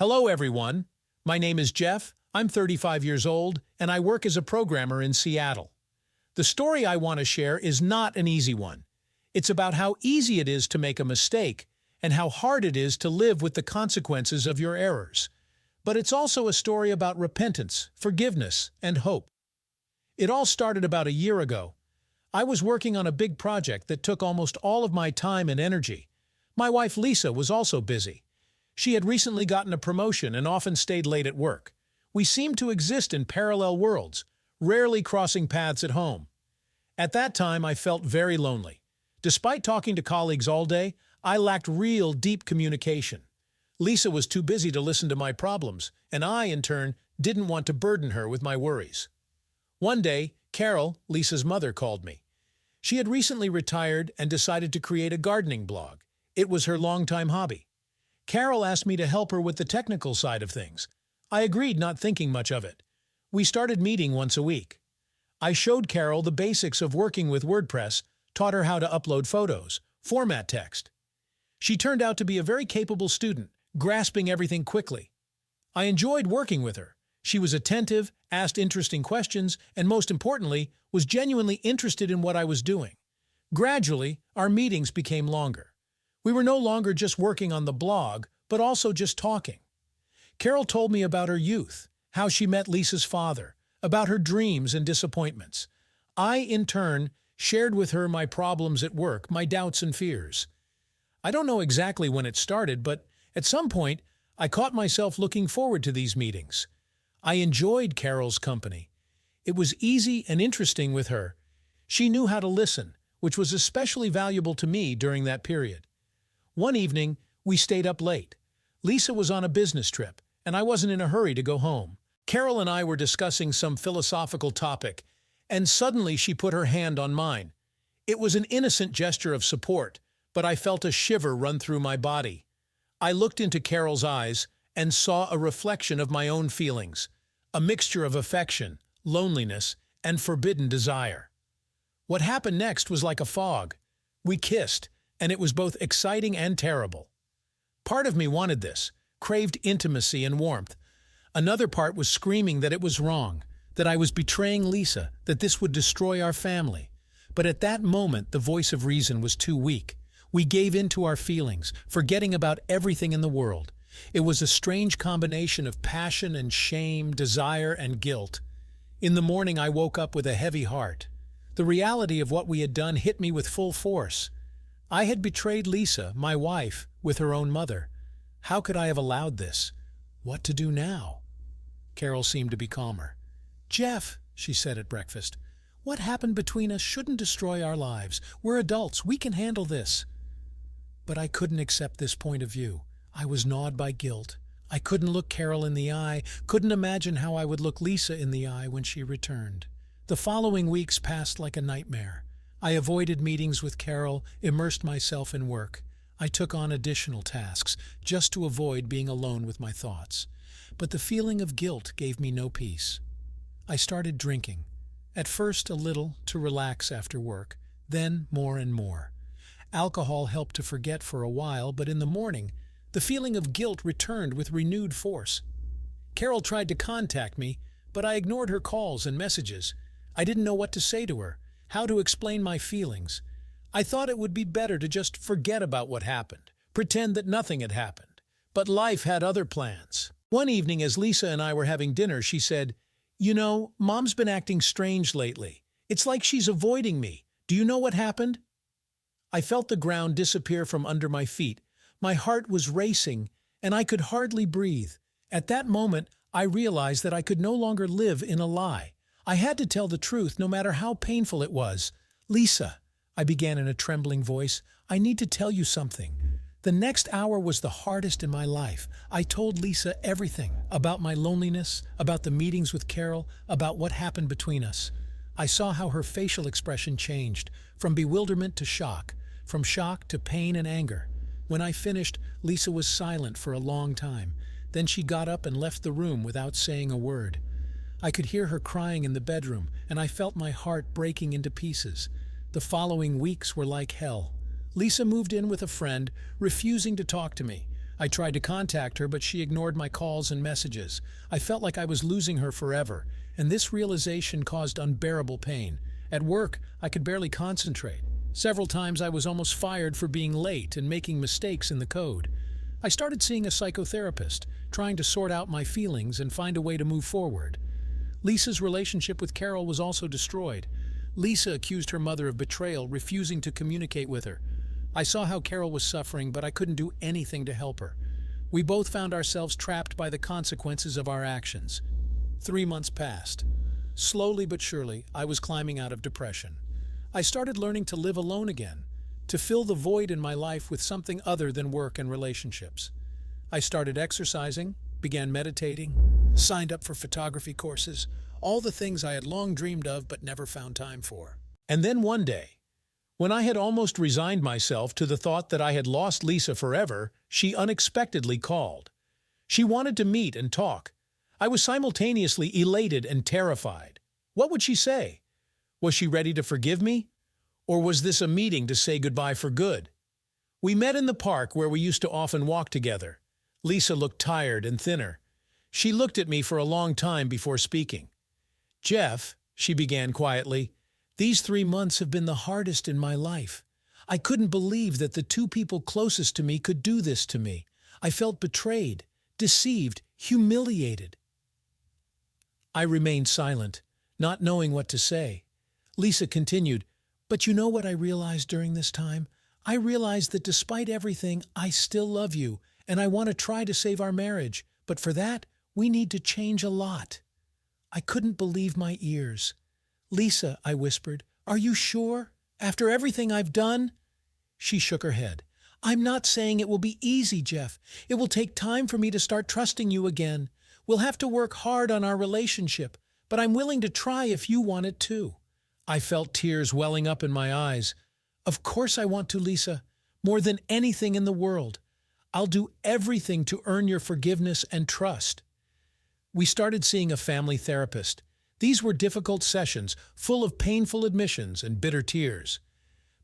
Hello, everyone. My name is Jeff. I'm 35 years old, and I work as a programmer in Seattle. The story I want to share is not an easy one. It's about how easy it is to make a mistake and how hard it is to live with the consequences of your errors. But it's also a story about repentance, forgiveness, and hope. It all started about a year ago. I was working on a big project that took almost all of my time and energy. My wife Lisa was also busy. She had recently gotten a promotion and often stayed late at work. We seemed to exist in parallel worlds, rarely crossing paths at home. At that time, I felt very lonely. Despite talking to colleagues all day, I lacked real, deep communication. Lisa was too busy to listen to my problems, and I, in turn, didn't want to burden her with my worries. One day, Carol, Lisa's mother, called me. She had recently retired and decided to create a gardening blog. It was her longtime hobby. Carol asked me to help her with the technical side of things. I agreed, not thinking much of it. We started meeting once a week. I showed Carol the basics of working with WordPress, taught her how to upload photos, format text. She turned out to be a very capable student, grasping everything quickly. I enjoyed working with her. She was attentive, asked interesting questions, and most importantly, was genuinely interested in what I was doing. Gradually, our meetings became longer. We were no longer just working on the blog, but also just talking. Carol told me about her youth, how she met Lisa's father, about her dreams and disappointments. I, in turn, shared with her my problems at work, my doubts and fears. I don't know exactly when it started, but at some point, I caught myself looking forward to these meetings. I enjoyed Carol's company. It was easy and interesting with her. She knew how to listen, which was especially valuable to me during that period. One evening, we stayed up late. Lisa was on a business trip, and I wasn't in a hurry to go home. Carol and I were discussing some philosophical topic, and suddenly she put her hand on mine. It was an innocent gesture of support, but I felt a shiver run through my body. I looked into Carol's eyes and saw a reflection of my own feelings, a mixture of affection, loneliness, and forbidden desire. What happened next was like a fog. We kissed, and it was both exciting and terrible. Part of me wanted this, craved intimacy and warmth. Another part was screaming that it was wrong, that I was betraying Lisa, that this would destroy our family. But at that moment, the voice of reason was too weak. We gave in to our feelings, forgetting about everything in the world. It was a strange combination of passion and shame, desire and guilt. In the morning, I woke up with a heavy heart. The reality of what we had done hit me with full force. I had betrayed Lisa, my wife, with her own mother. How could I have allowed this? What to do now? Carol seemed to be calmer. "Jeff," she said at breakfast, "what happened between us shouldn't destroy our lives. We're adults. We can handle this." But I couldn't accept this point of view. I was gnawed by guilt. I couldn't look Carol in the eye, couldn't imagine how I would look Lisa in the eye when she returned. The following weeks passed like a nightmare. I avoided meetings with Carol, immersed myself in work. I took on additional tasks, just to avoid being alone with my thoughts. But the feeling of guilt gave me no peace. I started drinking. At first a little, to relax after work, then more and more. Alcohol helped to forget for a while, but in the morning, the feeling of guilt returned with renewed force. Carol tried to contact me, but I ignored her calls and messages. I didn't know what to say to her, how to explain my feelings. I thought it would be better to just forget about what happened, pretend that nothing had happened. But life had other plans. One evening, as Lisa and I were having dinner, she said, "You know, Mom's been acting strange lately. It's like she's avoiding me. Do you know what happened?" I felt the ground disappear from under my feet. My heart was racing, and I could hardly breathe. At that moment, I realized that I could no longer live in a lie. I had to tell the truth, no matter how painful it was. "Lisa," I began in a trembling voice, "I need to tell you something." The next hour was the hardest in my life. I told Lisa everything, about my loneliness, about the meetings with Carol, about what happened between us. I saw how her facial expression changed, from bewilderment to shock, from shock to pain and anger. When I finished, Lisa was silent for a long time. Then she got up and left the room without saying a word. I could hear her crying in the bedroom, and I felt my heart breaking into pieces. The following weeks were like hell. Lisa moved in with a friend, refusing to talk to me. I tried to contact her, but she ignored my calls and messages. I felt like I was losing her forever, and this realization caused unbearable pain. At work, I could barely concentrate. Several times I was almost fired for being late and making mistakes in the code. I started seeing a psychotherapist, trying to sort out my feelings and find a way to move forward. Lisa's relationship with Carol was also destroyed. Lisa accused her mother of betrayal, refusing to communicate with her. I saw how Carol was suffering, but I couldn't do anything to help her. We both found ourselves trapped by the consequences of our actions. 3 months passed. Slowly but surely, I was climbing out of depression. I started learning to live alone again, to fill the void in my life with something other than work and relationships. I started exercising, began meditating, signed up for photography courses, all the things I had long dreamed of but never found time for. And then one day, when I had almost resigned myself to the thought that I had lost Lisa forever, she unexpectedly called. She wanted to meet and talk. I was simultaneously elated and terrified. What would she say? Was she ready to forgive me? Or was this a meeting to say goodbye for good? We met in the park where we used to often walk together. Lisa looked tired and thinner. She looked at me for a long time before speaking. "Jeff," she began quietly, "these 3 months have been the hardest in my life. I couldn't believe that the 2 people closest to me could do this to me. I felt betrayed, deceived, humiliated." I remained silent, not knowing what to say. Lisa continued, "But you know what I realized during this time? I realized that despite everything, I still love you, and I want to try to save our marriage. But for that, we need to change a lot." I couldn't believe my ears. "Lisa," I whispered, "are you sure? After everything I've done?" She shook her head. "I'm not saying it will be easy, Jeff. It will take time for me to start trusting you again. We'll have to work hard on our relationship, but I'm willing to try if you want it too." I felt tears welling up in my eyes. "Of course I want to, Lisa. More than anything in the world. I'll do everything to earn your forgiveness and trust." We started seeing a family therapist. These were difficult sessions, full of painful admissions and bitter tears.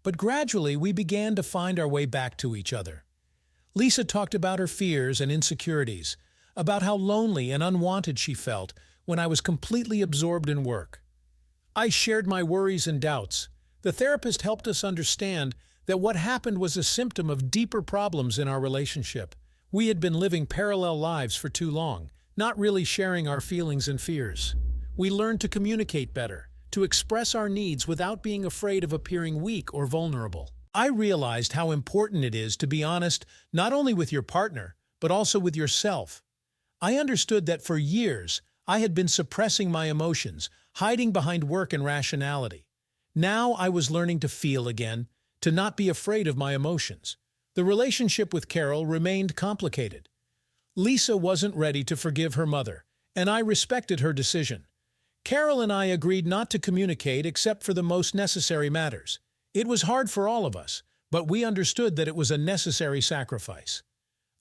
But gradually we began to find our way back to each other. Lisa talked about her fears and insecurities, about how lonely and unwanted she felt when I was completely absorbed in work. I shared my worries and doubts. The therapist helped us understand that what happened was a symptom of deeper problems in our relationship. We had been living parallel lives for too long, not really sharing our feelings and fears. We learned to communicate better, to express our needs without being afraid of appearing weak or vulnerable. I realized how important it is to be honest not only with your partner, but also with yourself. I understood that for years, I had been suppressing my emotions, hiding behind work and rationality. Now I was learning to feel again, to not be afraid of my emotions. The relationship with Carol remained complicated. Lisa wasn't ready to forgive her mother, and I respected her decision. Carol and I agreed not to communicate except for the most necessary matters. It was hard for all of us, but we understood that it was a necessary sacrifice.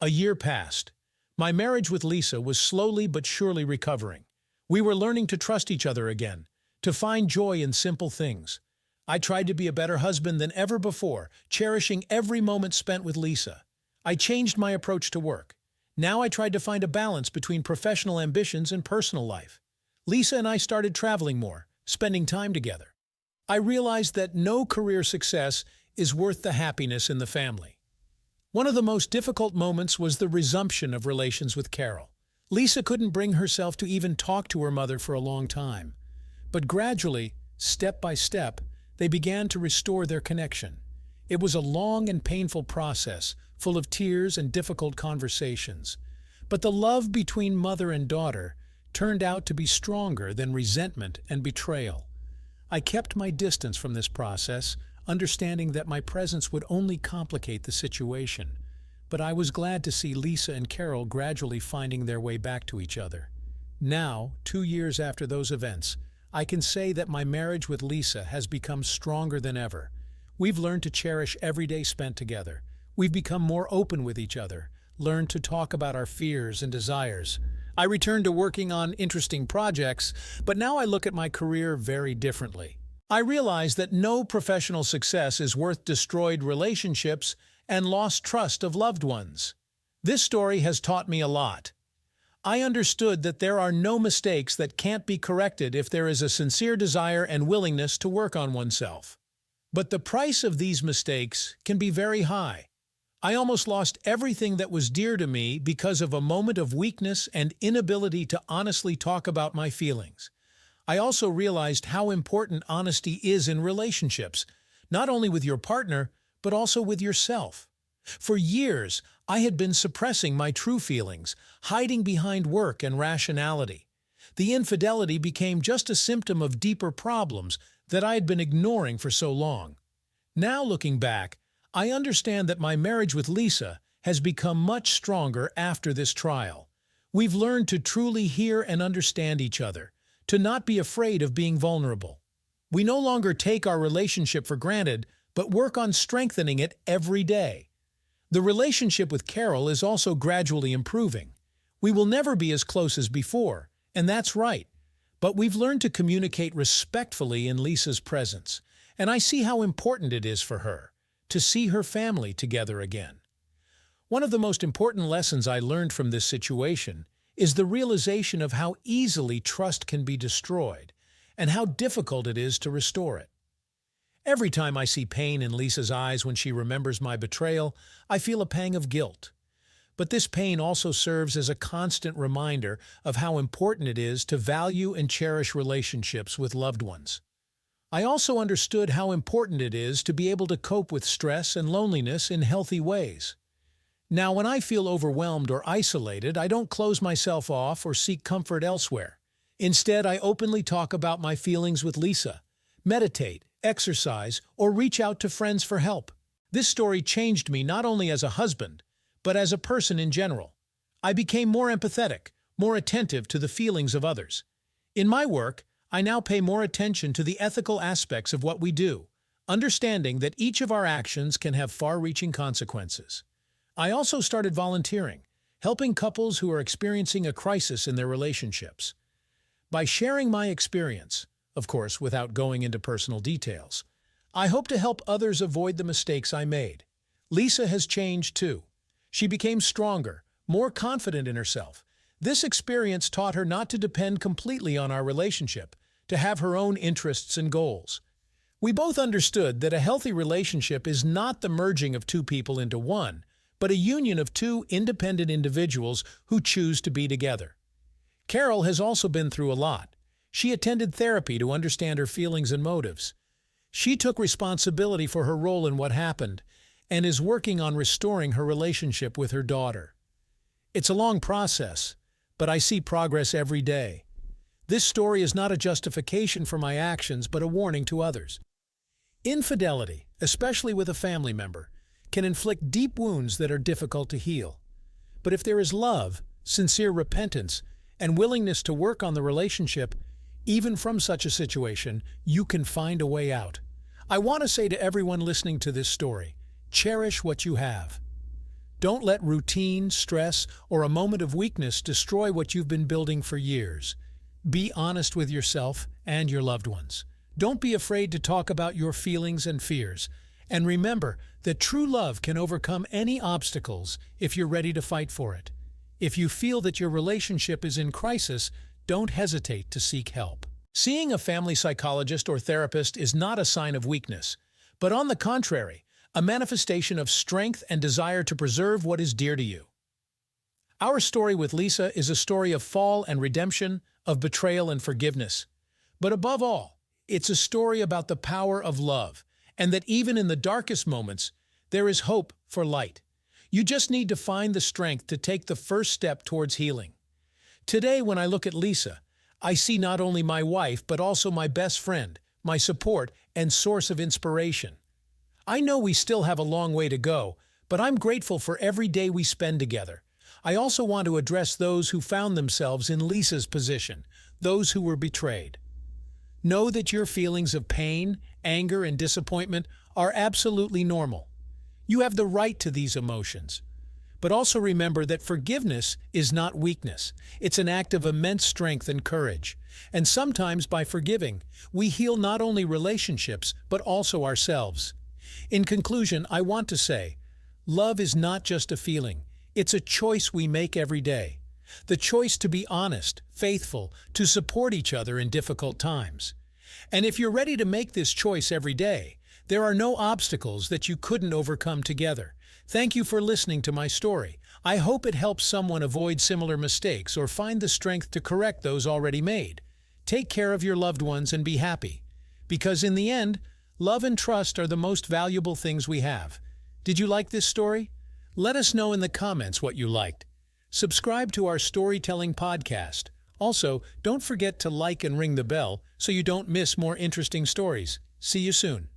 A year passed. My marriage with Lisa was slowly but surely recovering. We were learning to trust each other again, to find joy in simple things. I tried to be a better husband than ever before, cherishing every moment spent with Lisa. I changed my approach to work. Now I tried to find a balance between professional ambitions and personal life. Lisa and I started traveling more, spending time together. I realized that no career success is worth the happiness in the family. One of the most difficult moments was the resumption of relations with Carol. Lisa couldn't bring herself to even talk to her mother for a long time. But gradually, step by step, they began to restore their connection. It was a long and painful process, full of tears and difficult conversations. But the love between mother and daughter turned out to be stronger than resentment and betrayal. I kept my distance from this process, understanding that my presence would only complicate the situation. But I was glad to see Lisa and Carol gradually finding their way back to each other. Now, 2 years after those events, I can say that my marriage with Lisa has become stronger than ever. We've learned to cherish every day spent together. We've become more open with each other, learned to talk about our fears and desires. I returned to working on interesting projects, but now I look at my career very differently. I realize that no professional success is worth destroyed relationships and lost trust of loved ones. This story has taught me a lot. I understood that there are no mistakes that can't be corrected if there is a sincere desire and willingness to work on oneself. But the price of these mistakes can be very high. I almost lost everything that was dear to me because of a moment of weakness and inability to honestly talk about my feelings. I also realized how important honesty is in relationships, not only with your partner, but also with yourself. For years, I had been suppressing my true feelings, hiding behind work and rationality. The infidelity became just a symptom of deeper problems that I had been ignoring for so long. Now looking back, I understand that my marriage with Lisa has become much stronger after this trial. We've learned to truly hear and understand each other, to not be afraid of being vulnerable. We no longer take our relationship for granted, but work on strengthening it every day. The relationship with Carol is also gradually improving. We will never be as close as before, and that's right. But we've learned to communicate respectfully in Lisa's presence, and I see how important it is for her to see her family together again. One of the most important lessons I learned from this situation is the realization of how easily trust can be destroyed and how difficult it is to restore it. Every time I see pain in Lisa's eyes when she remembers my betrayal, I feel a pang of guilt. But this pain also serves as a constant reminder of how important it is to value and cherish relationships with loved ones. I also understood how important it is to be able to cope with stress and loneliness in healthy ways. Now, when I feel overwhelmed or isolated, I don't close myself off or seek comfort elsewhere. Instead, I openly talk about my feelings with Lisa, meditate, exercise, or reach out to friends for help. This story changed me not only as a husband, but as a person in general. I became more empathetic, more attentive to the feelings of others. In my work, I now pay more attention to the ethical aspects of what we do, understanding that each of our actions can have far-reaching consequences. I also started volunteering, helping couples who are experiencing a crisis in their relationships. By sharing my experience, of course, without going into personal details, I hope to help others avoid the mistakes I made. Lisa has changed too. She became stronger, more confident in herself. This experience taught her not to depend completely on our relationship, to have her own interests and goals. We both understood that a healthy relationship is not the merging of two people into one, but a union of two independent individuals who choose to be together. Carol has also been through a lot. She attended therapy to understand her feelings and motives. She took responsibility for her role in what happened and is working on restoring her relationship with her daughter. It's a long process, but I see progress every day. This story is not a justification for my actions, but a warning to others. Infidelity, especially with a family member, can inflict deep wounds that are difficult to heal. But if there is love, sincere repentance, and willingness to work on the relationship, even from such a situation, you can find a way out. I want to say to everyone listening to this story, cherish what you have. Don't let routine, stress, or a moment of weakness destroy what you've been building for years. Be honest with yourself and your loved ones. Don't be afraid to talk about your feelings and fears. And remember that true love can overcome any obstacles if you're ready to fight for it. If you feel that your relationship is in crisis, don't hesitate to seek help. Seeing a family psychologist or therapist is not a sign of weakness, but on the contrary, a manifestation of strength and desire to preserve what is dear to you. Our story with Lisa is a story of fall and redemption, of betrayal and forgiveness. But above all, it's a story about the power of love, and that even in the darkest moments, there is hope for light. You just need to find the strength to take the first step towards healing. Today, when I look at Lisa, I see not only my wife, but also my best friend, my support, and source of inspiration. I know we still have a long way to go, but I'm grateful for every day we spend together. I also want to address those who found themselves in Lisa's position, those who were betrayed. Know that your feelings of pain, anger, and disappointment are absolutely normal. You have the right to these emotions. But also remember that forgiveness is not weakness. It's an act of immense strength and courage. And sometimes by forgiving, we heal not only relationships, but also ourselves. In conclusion, I want to say, love is not just a feeling. It's a choice we make every day. The choice to be honest, faithful, to support each other in difficult times. And if you're ready to make this choice every day, there are no obstacles that you couldn't overcome together. Thank you for listening to my story. I hope it helps someone avoid similar mistakes or find the strength to correct those already made. Take care of your loved ones and be happy. Because in the end, love and trust are the most valuable things we have. Did you like this story? Let us know in the comments what you liked. Subscribe to our storytelling podcast. Also, don't forget to like and ring the bell so you don't miss more interesting stories. See you soon.